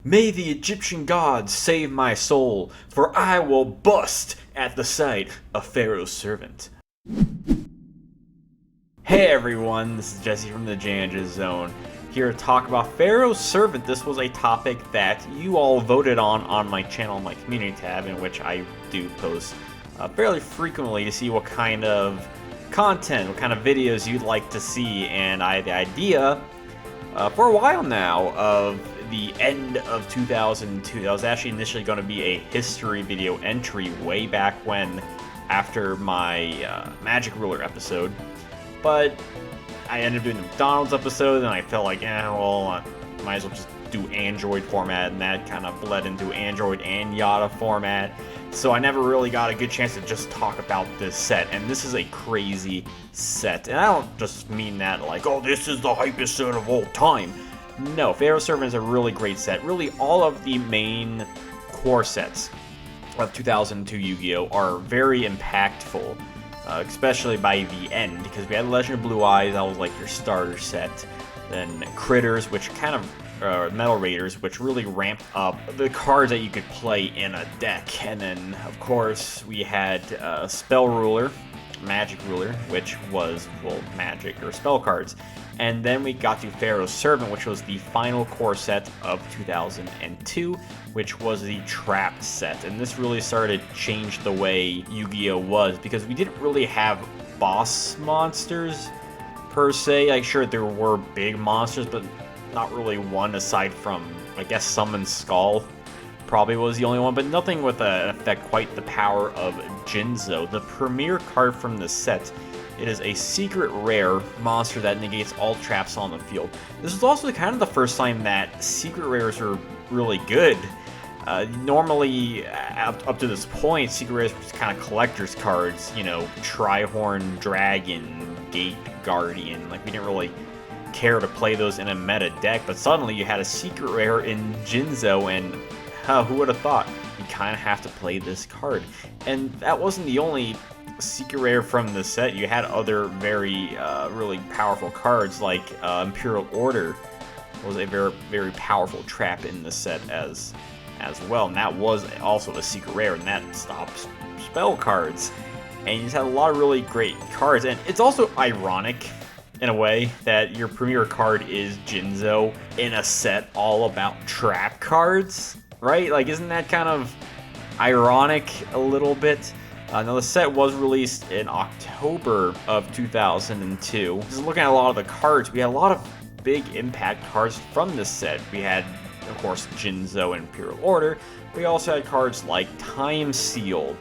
May the Egyptian gods save my soul, for I will bust at the sight of Pharaoh's servant. Hey everyone, this is Jesse from the Janjo Zone, here to talk about Pharaoh's servant. This was a topic that you all voted on my channel, my community tab, in which I do post fairly frequently to see what kind of content, what kind of videos you'd like to see, and I had the idea for a while now of the end of 2002. That was actually initially going to be a history video entry way back when, after my Magic Ruler episode, but I ended up doing the McDonald's episode, and I felt like, well, I might as well just do Android format, and that kind of bled into Android and Yada format, so I never really got a good chance to just talk about this set, and this is a crazy set, and I don't just mean that like, oh, this is the hypest set of all time. No, Pharaoh's Servant is a really great set. Really, all of the main core sets of 2002 Yu-Gi-Oh! Are very impactful, especially by the end, because we had Legend of Blue Eyes, that was like your starter set, then Critters, which kind of, Metal Raiders, which really ramped up the cards that you could play in a deck, and then, of course, we had Spell Ruler, Magic Ruler, which was, well, magic or spell cards. And then we got to Pharaoh's Servant, which was the final core set of 2002, which was the Trap set. And this really started to change the way Yu-Gi-Oh! Was, because we didn't really have boss monsters, per se. Like, sure, there were big monsters, but not really one aside from, I guess, Summon Skull probably was the only one, but nothing with an effect quite the power of Janjo, the premier card from the set. It is a secret rare monster that negates all traps on the field. This is also kind of the first time that secret rares are really good. Normally, up to this point, secret rares were just kind of collector's cards, you know, Trihorn Dragon, Gate Guardian. Like, we didn't really care to play those in a meta deck, but suddenly you had a secret rare in Janjo, and who would have thought? You kind of have to play this card. And that wasn't the only secret rare from the set. You had other very, really powerful cards, like Imperial Order was a very, very powerful trap in the set as well. And that was also a secret rare, and that stops spell cards. And you just had a lot of really great cards. And it's also ironic, in a way, that your premier card is Janjo in a set all about trap cards. Right? Like, isn't that kind of ironic a little bit? Now, the set was released in October of 2002. Just looking at a lot of the cards, we had a lot of big impact cards from this set. We had, of course, Janjo and Imperial Order. We also had cards like Time Seal,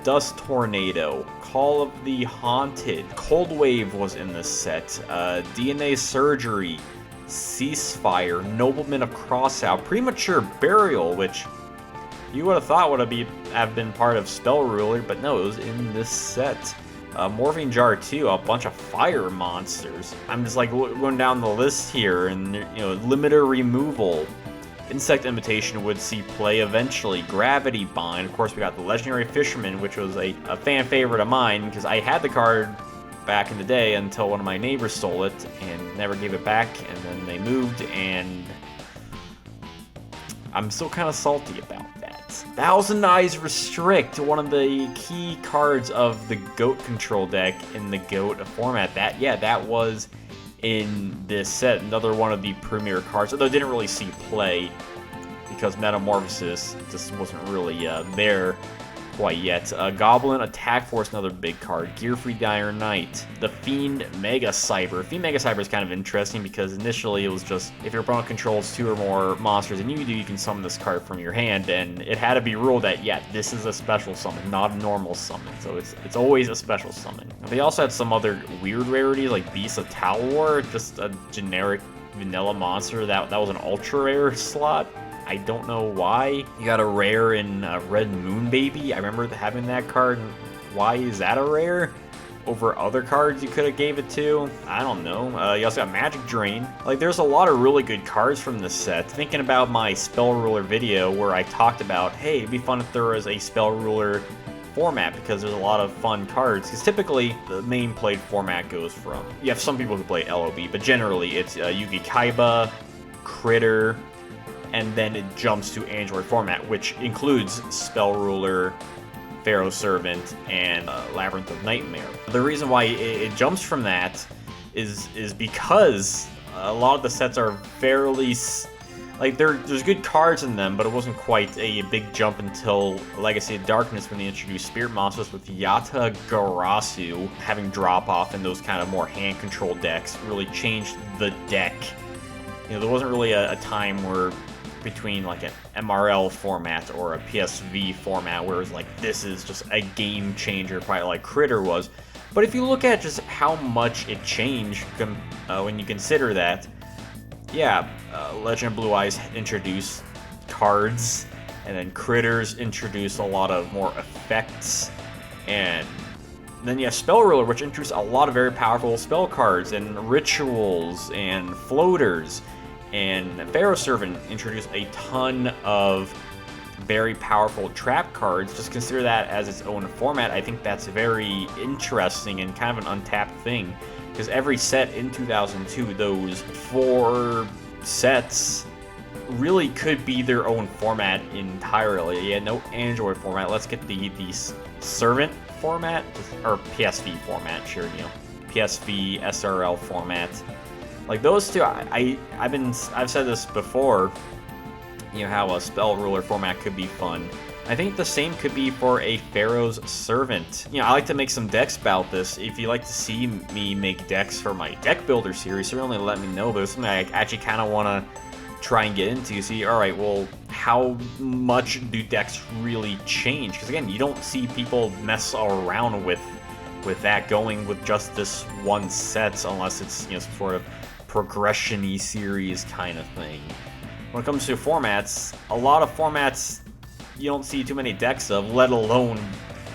Dust Tornado, Call of the Haunted, Cold Wave was in this set, DNA Surgery, Ceasefire, Nobleman of Crossout, Premature Burial, which you would have thought would have been part of Spell Ruler, but no, it was in this set. Morphing Jar 2, a bunch of fire monsters. I'm just like going down the list here, and you know, Limiter Removal, Insect Imitation would see play eventually, Gravity Bind. Of course, we got the Legendary Fisherman, which was a fan favorite of mine, because I had the card back in the day until one of my neighbors stole it and never gave it back, and then they moved, and I'm still kind of salty about that. Thousand Eyes Restrict, one of the key cards of the GOAT control deck in the GOAT format. That was in this set, another one of the premier cards, although it didn't really see play because Metamorphosis just wasn't really there quite yet. Goblin Attack Force, another big card. Gearfree Dire Knight. The Fiend Mega Cyber. Fiend Mega Cyber is kind of interesting because initially it was just, if your opponent controls 2 or more monsters than you do, you can summon this card from your hand, and it had to be ruled that, yeah, this is a special summon, not a normal summon, so it's always a special summon. They also had some other weird rarities, like Beast of Talwar, just a generic vanilla monster that was an ultra rare slot. I don't know why. You got a rare in Red Moon Baby. I remember having that card. Why is that a rare over other cards you could have gave it to? I don't know. You also got Magic Drain. Like, there's a lot of really good cards from this set. Thinking about my Spell Ruler video where I talked about, hey, it'd be fun if there was a Spell Ruler format because there's a lot of fun cards. Because typically, the main played format goes from, you have some people who play LOB, but generally it's Yugi Kaiba, Critter, and then it jumps to Android format, which includes Spell Ruler, Pharaoh Servant, and Labyrinth of Nightmare. The reason why it jumps from that is because a lot of the sets are fairly... like, there's good cards in them, but it wasn't quite a big jump until Legacy of Darkness when they introduced Spirit Monsters with Yata Garasu having drop-off in those kind of more hand-controlled decks really changed the deck. You know, there wasn't really a time where between like an MRL format or a PSV format where it was like, this is just a game changer, probably like Critter was. But if you look at just how much it changed when you consider that, yeah, Legend of Blue Eyes introduced cards, and then Critters introduced a lot of more effects, and then you have Spell Ruler, which introduced a lot of very powerful spell cards, and rituals, and floaters, and Pharaoh Servant introduced a ton of very powerful trap cards. Just consider that as its own format. I think that's very interesting and kind of an untapped thing. Because every set in 2002, those 4 sets really could be their own format entirely. Yeah, no Android format. Let's get the Servant format, or PSV format, sure, you know, PSV, SRL format. Like those two, I've said this before, you know, how a Spell Ruler format could be fun. I think the same could be for a Pharaoh's Servant. You know, I like to make some decks about this. If you like to see me make decks for my deck builder series, certainly let me know. But it's something I actually kind of want to try and get into. See, all right, well, how much do decks really change? Because again, you don't see people mess around with that going with just this one set, unless it's, you know, some sort of progression-y series kind of thing. When it comes to formats, a lot of formats you don't see too many decks of, let alone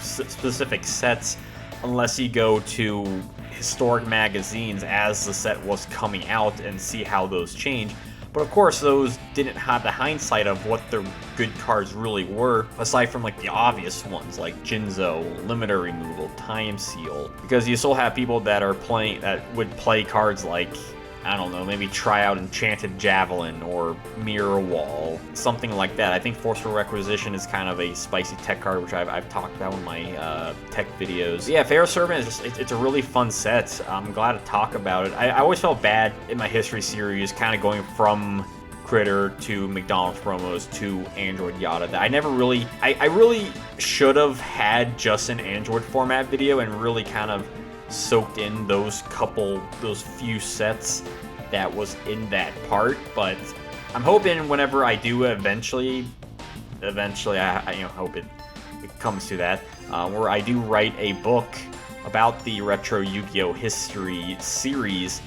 specific sets, unless you go to historic magazines as the set was coming out and see how those change. But of course, those didn't have the hindsight of what the good cards really were, aside from like the obvious ones like Janjo, Limiter Removal, Time Seal. Because you still have people that would play cards like, I don't know, maybe try out Enchanted Javelin or Mirror Wall, something like that. I think Forceful Requisition is kind of a spicy tech card, which I've talked about in my tech videos. Yeah, Pharaoh Servant is just, it's a really fun set. I'm glad to talk about it. I always felt bad in my history series, kind of going from Critter to McDonald's promos to Android Yata. That I never really, I really should have had just an Android format video and really kind of soaked in those few sets that was in that part. But I'm hoping whenever I do eventually I you know, hope it comes to that, where I do write a book about the retro Yu-Gi-Oh history series,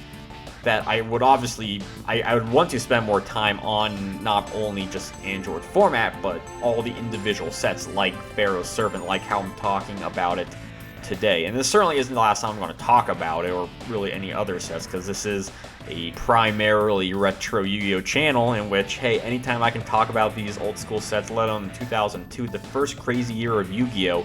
that I would obviously I would want to spend more time on not only just Android format, but all the individual sets like Pharaoh's Servant, like how I'm talking about it today. And this certainly isn't the last time I'm going to talk about it, or really any other sets, because this is a primarily retro Yu-Gi-Oh channel in which, hey, anytime I can talk about these old school sets, let alone 2002, the first crazy year of Yu-Gi-Oh,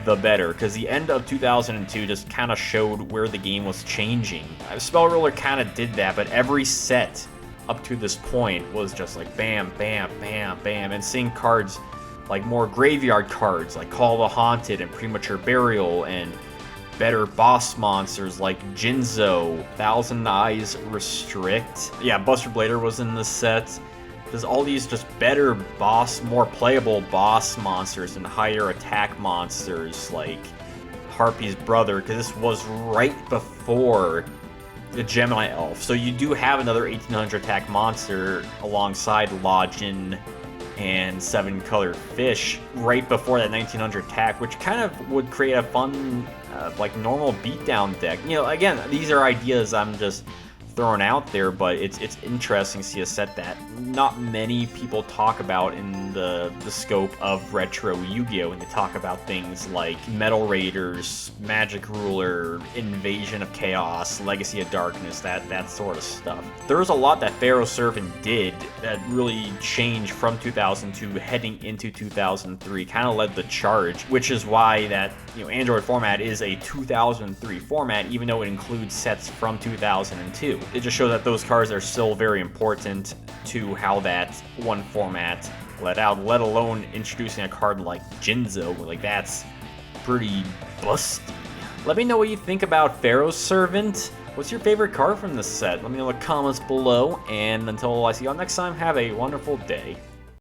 the better, because the end of 2002 just kind of showed where the game was changing. Spell Ruler kind of did that, but every set up to this point was just like bam, bam, bam, bam, and seeing cards like more graveyard cards like Call the Haunted and Premature Burial, and better boss monsters like Janjo, Thousand Eyes Restrict. Yeah, Buster Blader was in the set. There's all these just better more playable boss monsters and higher attack monsters like Harpie's brother, because this was right before the Gemini Elf. So you do have another 1800 attack monster alongside Login and 7 Colored Fish right before that 1900 attack, which kind of would create a fun, like normal beatdown deck. You know, again, these are ideas I'm just throwing out there, but it's interesting to see a set that not many people talk about in the scope of retro Yu-Gi-Oh! When they talk about things like Metal Raiders, Magic Ruler, Invasion of Chaos, Legacy of Darkness, that sort of stuff. There's a lot that Pharaoh Servant did that really changed from 2002 heading into 2003, kind of led the charge, which is why that, you know, Android format is a 2003 format, even though it includes sets from 2002. it just shows that those cards are still very important to how that one format let out, let alone introducing a card like Janjo. Like, that's pretty busty. Let me know what you think about Pharaoh's Servant. What's your favorite card from this set? Let me know in the comments below, and until I see y'all next time, have a wonderful day.